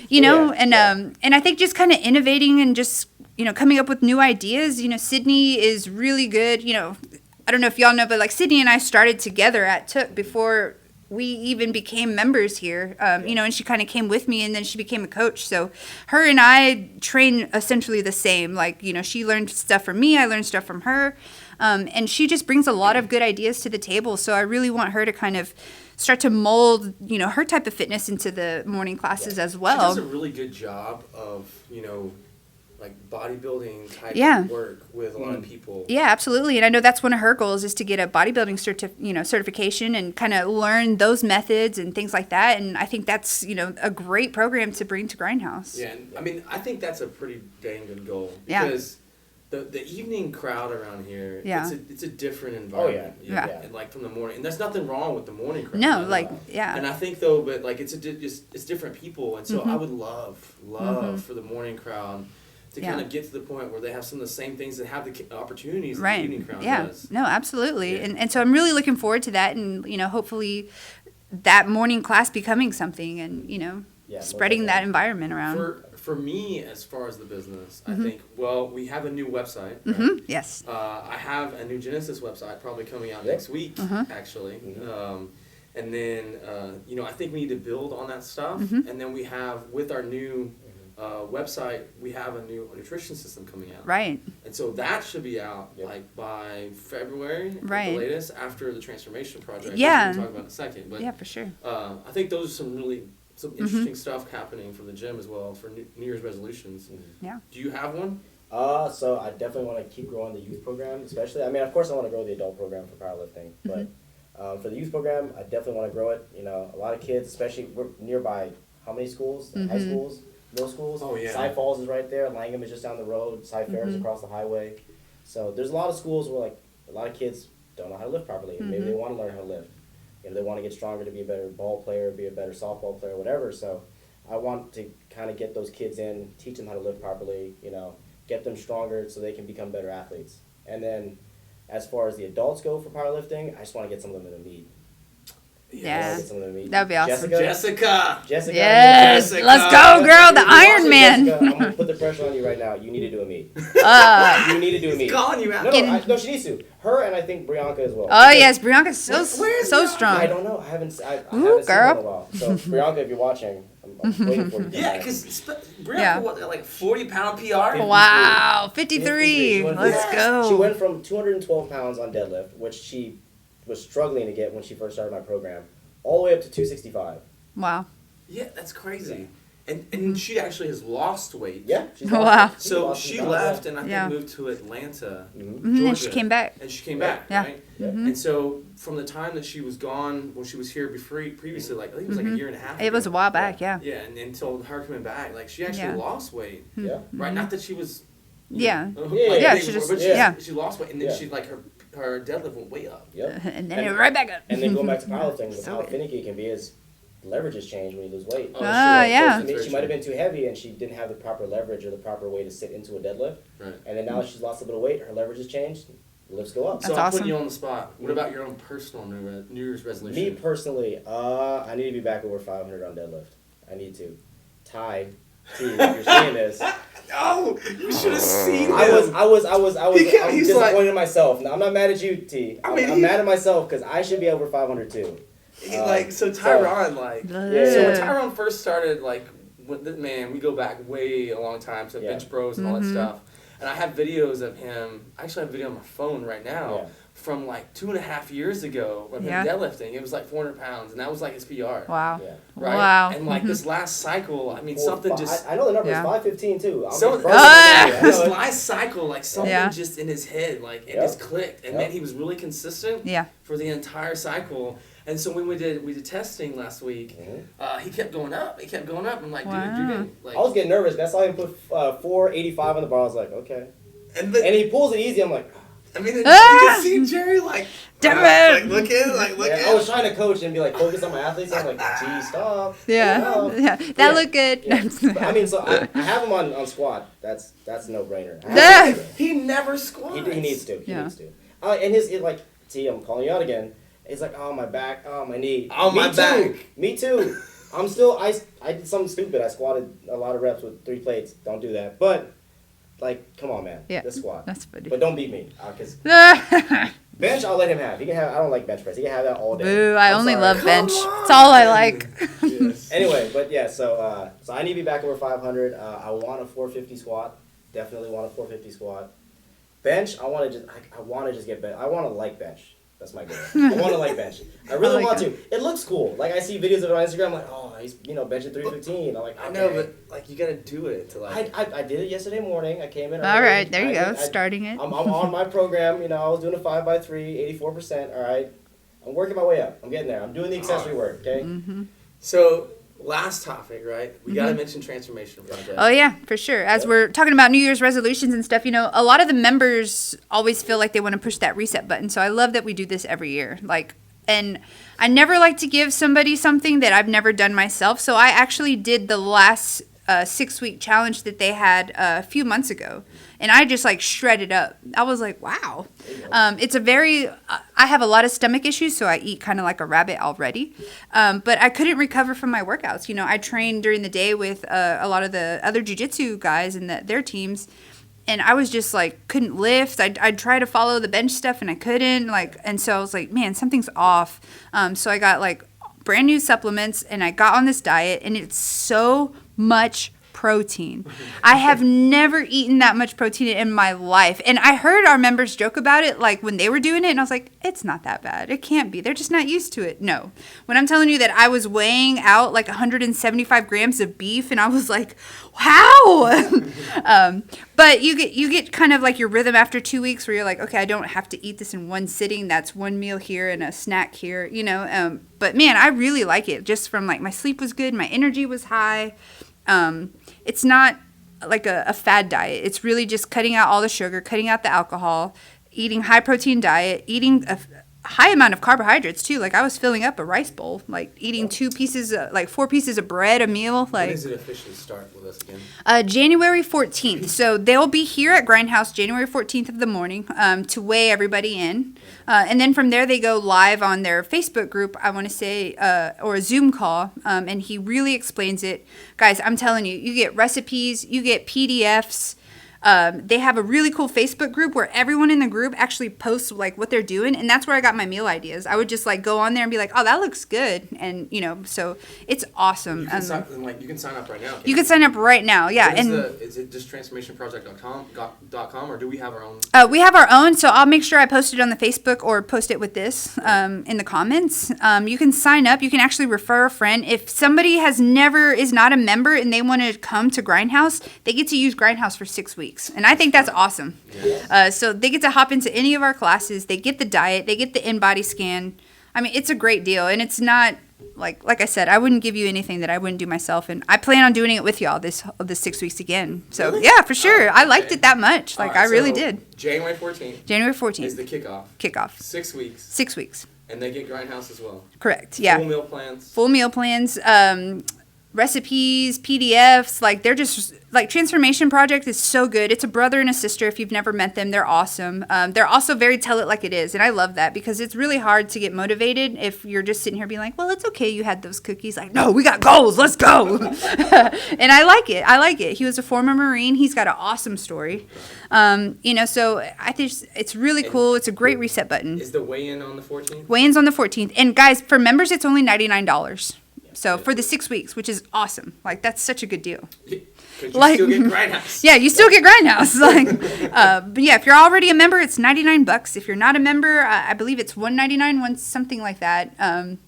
you know, and I think just kind of innovating and just, you know, coming up with new ideas. You know, Sydney is really good. You know, I don't know if y'all know, but like Sydney and I started together at Took before we even became members here, you know, and she kind of came with me and then she became a coach. So her and I train essentially the same. Like, you know, she learned stuff from me. I learned stuff from her. And she just brings a lot of good ideas to the table. So I really want her to kind of start to mold, you know, her type of fitness into the morning classes as well. She does a really good job of, you know, like bodybuilding type work with a lot of people. Yeah, absolutely. And I know that's one of her goals is to get a bodybuilding certification and kind of learn those methods and things like that. And I think that's, you know, a great program to bring to Grindhouse. Yeah, and I mean, I think that's a pretty dang good goal. Yeah. Because the evening crowd around here, Yeah. it's a different environment. Oh, yeah. And like from the morning, and there's nothing wrong with the morning crowd. No, like, yeah. And I think though, but like it's different people, and so I would love for the morning crowd to kind of get to the point where they have some of the same things that have the opportunities that the evening crowd does. No, absolutely. Yeah. And so I'm really looking forward to that and, you know, hopefully that morning class becoming something and, you know, spreading that environment around. For me, as far as the business, I think, well, we have a new website. Right? Yes. I have a new Genesis website probably coming out next week, actually. And then, you know, I think we need to build on that stuff. And then we have, with our new website, we have a new nutrition system coming out. Right. And so that should be out like by February, at the latest, after the transformation project. Yeah. Which we'll talk about in a second. But yeah, for sure. I think those are some interesting stuff happening from the gym as well for New Year's resolutions. Yeah. Do you have one? So I definitely want to keep growing the youth program, especially. I mean, of course, I want to grow the adult program for powerlifting, but for the youth program, I definitely want to grow it. You know, a lot of kids, especially we're nearby. How many schools? High schools, middle schools. Oh yeah. Cy Falls is right there. Langham is just down the road. Cy Fair is across the highway. So there's a lot of schools where like a lot of kids don't know how to lift properly. Maybe they want to learn how to lift. You know, they want to get stronger to be a better ball player, be a better softball player, whatever. So I want to kind of get those kids in, teach them how to lift properly, you know, get them stronger so they can become better athletes. And then as far as the adults go for powerlifting, I just want to get some of them in the meet. Yeah. Get some of them in the meet. That'd be awesome. Jessica. Yes. Jessica. Let's go, girl. The Iron Man. Jessica, I'm going to put the pressure on you right now. You need to do a meet. You need to do a meet. He's calling you out. No, she needs to. Her and I think Brianka as well. Oh, yes. Brianka's so Brianka? strong. I don't know. I haven't seen her in girl. a while. So Brianka, if you're watching, I'm waiting for you to come Yeah, back. because Brianka, what, like a 40-pound PR? Wow. 53. She went Let's go. She went from 212 pounds on deadlift, which she was struggling to get when she first started my program, all the way up to 265. Wow. Yeah, that's crazy. And she actually has lost weight. Yeah. She's Wow. lost- So lost she some left pounds. and I think moved to Atlanta, Georgia. And she came back. And she came back, Yeah. right? And so from the time that she was gone, when she was here previously, like I think it was like a year and a half It was a ago. while back, yeah. Yeah, and until her coming back, like she actually lost weight. Yeah. Right? Not that she was Yeah. Yeah, she just- she lost weight and then Yeah. she like her deadlift went way up. Yep. And then it right back up. And then going back to powerlifting, with So how good. finicky it can be is leverages change when you lose weight. Oh, yeah. I mean, she might have been too heavy and she didn't have the proper leverage or the proper way to sit into a deadlift. Right. And then now she's lost a bit of weight, her leverage has changed, lifts go up. So That's I'm awesome. putting you on the spot. What about your own personal New Year's resolution? Me personally, I need to be back over 500 on deadlift. I need to. Ty, T, if you're seeing this. No, you should have seen I this. was He's disappointed like- in myself. Now, I'm not mad at you, T. mean, I'm mad at myself because I should be over 500 too. So Tyron, Yeah. so when Tyron first started, like, man, we go back way a long time to bench bros and all that stuff. And I have videos of him. I actually have a video on my phone right now from like 2.5 years ago of him deadlifting. It was like 400 pounds, and that was like his PR. Wow. Yeah. Right? Wow. And like this last cycle, I mean, something just... I know the number is 515 too. This last cycle, like something just in his head, like it just clicked. And man, he was really consistent for the entire cycle. And so when we did testing last week, he kept going up. He kept going up. I'm like, dude, you're getting... Like, I was getting nervous. I saw him put 485 on the bar. I was like, okay. And he pulls it easy. I'm like... I mean, you can see Gerry like looking. I was trying to coach and be like, focus on my athletes. I'm like, gee, stop. That looked good. I mean, so I have him on squat. That's a no-brainer. He never squats. He needs to. He needs to. And his see, I'm calling you out again. It's like, oh, my back, oh, my knee. Oh, my back. Me too. I'm still, I did something stupid. I squatted a lot of reps with 3 plates. Don't do that. But, like, come on, man. The squat. That's funny. But don't beat me. Because bench, I'll let him have. He can have, I don't like bench press. He can have that all day. Boo, I only love bench. It's all I like. Anyway, but yeah, so I need to be back over 500. I want a 450 squat. Definitely want a 450 squat. Bench, I want to just get bench. I want to like bench. That's my goal. I want to like bench. I really want to. It looks cool. Like I see videos of it on Instagram. I'm like, oh, he's benching 315. I'm like, okay. I know, but like you gotta do it to like. I did it yesterday morning. I came in. All right, there you go. Starting it. I'm on my program. I was doing a 5x3, 84%. All right, I'm working my way up. I'm getting there. I'm doing the accessory work. Okay. Mm-hmm. So. Last topic, right? We got to mention Transformation Project. Oh, yeah, for sure. As we're talking about New Year's resolutions and stuff, a lot of the members always feel like they want to push that reset button. So I love that we do this every year. And I never like to give somebody something that I've never done myself. So I actually did the last 6-week challenge that they had a few months ago. And I just shredded up. I was like, wow. It's I have a lot of stomach issues, so I eat kind of like a rabbit already. But I couldn't recover from my workouts. I trained during the day with a lot of the other jiu-jitsu guys and their teams. And I was just couldn't lift. I'd try to follow the bench stuff and I couldn't. And so I was like, man, something's off. So I got brand new supplements and I got on this diet and it's so much protein. I have never eaten that much protein in my life. And I heard our members joke about it when they were doing it and I was like, it's not that bad. It can't be. They're just not used to it. No. When I'm telling you that I was weighing out 175 grams of beef and I was like, wow. But you get kind of your rhythm after 2 weeks where you're like, okay, I don't have to eat this in one sitting. That's one meal here and a snack here, But man, I really like it just from my sleep was good. My energy was high. It's not a fad diet. It's really just cutting out all the sugar, cutting out the alcohol, eating high protein diet, eating a high amount of carbohydrates too. I was filling up a rice bowl, eating 4 pieces of bread a meal. When does it officially start with us again? January 14th. So they'll be here at Grindhouse January 14th of the morning to weigh everybody in. And then from there they go live on their Facebook group, I want to say, or a Zoom call. And he really explains it. Guys, I'm telling you, you get recipes, you get PDFs. They have a really cool Facebook group where everyone in the group actually posts what they're doing, and that's where I got my meal ideas. I would just go on there and be like, oh, that looks good, and so it's awesome. You can sign up right now. You can sign up right now, yeah. Is it just transformationproject.com or do we have our own? We have our own, so I'll make sure I post it on the Facebook or post it with this in the comments. You can sign up. You can actually refer a friend. If somebody is not a member and they want to come to Grindhouse, they get to use Grindhouse for 6 weeks. And I think that's awesome. So they get to hop into any of our classes. They get the diet. They get the in-body scan. I mean, it's a great deal. And it's not, like I said, I wouldn't give you anything that I wouldn't do myself. And I plan on doing it with y'all this 6 weeks again. So, really? Yeah, for sure. I liked it that much. I really did. January 14th. January 14th. Is the kickoff. 6 weeks. 6 weeks. And they get Grindhouse as well. Correct, yeah. Full meal plans. Recipes, PDFs, they're just Transformation Project is so good. It's a brother and a sister. If you've never met them, they're awesome. They're also very tell it like it is, and I love that because it's really hard to get motivated if you're just sitting here being like, well, it's okay, you had those cookies. No, we got goals, let's go. And I like it. He was a former Marine. He's got an awesome story. So I think it's really cool. It's a great reset button. Is the weigh-in on the 14th? Weigh-in's on the 14th, and guys, for members, it's only $99. So for the 6 weeks, which is awesome. Like, that's such a good deal. Because you still get Grindhouse. Yeah, you still get Grindhouse. Like, but yeah, if you're already a member, it's $99. If you're not a member, I believe it's $199, something like that.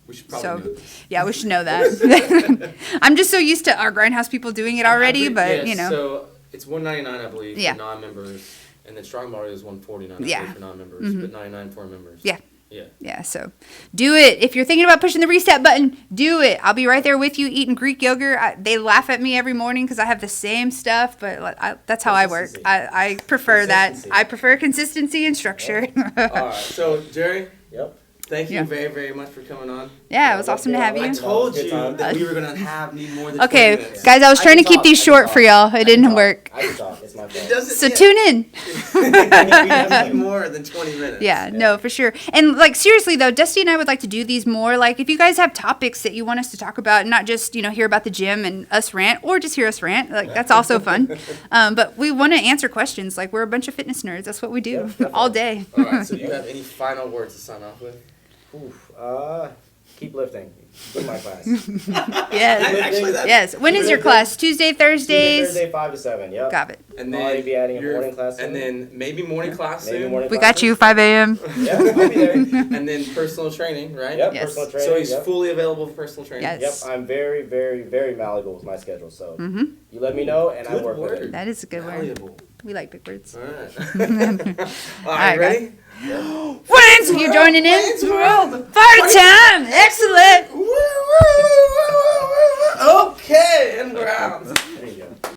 We should probably know this. Yeah, we should know that. I'm just so used to our Grindhouse people doing it already, but, So it's $199, I believe, Yeah. for non-members. And then Strong Body is $149 I Yeah. believe, for non-members, but $99 for members. Yeah. Yeah. Yeah, so do it. If you're thinking about pushing the reset button, do it. I'll be right there with you eating Greek yogurt. They laugh at me every morning because I have the same stuff, but that's how I work. I prefer that. I prefer consistency and structure. All right. So, Gerry, Yep. thank you Yeah. very, very much for coming on. Yeah, it was awesome to have I you. told Good you time. that we were going to need more than Okay, 20 minutes. guys, I was I trying to can keep talk. these I can short talk. for y'all. It didn't work. I can talk. It's my It fault. doesn't, So yeah. tune in. We need more than 20 minutes. Yeah, no, for sure. And like seriously though, Dusty and I would like to do these more. Like if you guys have topics that you want us to talk about, and not just hear about the gym and us rant, or just hear us rant, like that's also fun. But we want to answer questions. Like we're a bunch of fitness nerds. That's what we do all day. All right. So, do you have any final words to sign off with? Oof. Keep lifting. In my class. Yes. Actually, that's, Yes. When is your class? Tuesday, Thursdays? Thursday, 5 to 7. Yep. Got it. And I'll then be adding a your- morning class And soon. then maybe morning class Maybe soon. morning We got classes. you, 5 a.m. Yeah, I'll be there. And then personal training, right? Yep, Yes. personal training. So he's yep. fully available for personal training. Yes. Yep, I'm very, very, very malleable with my schedule. So you let me know, and I Good work with word. it. That is a good word. Malleable. We like big words. All right. All right, right, ready? Friends, you joining in? Wayne's World. Party time! Excellent! Woo, woo, woo, woo, woo, woo. Okay, and we're out. There you go.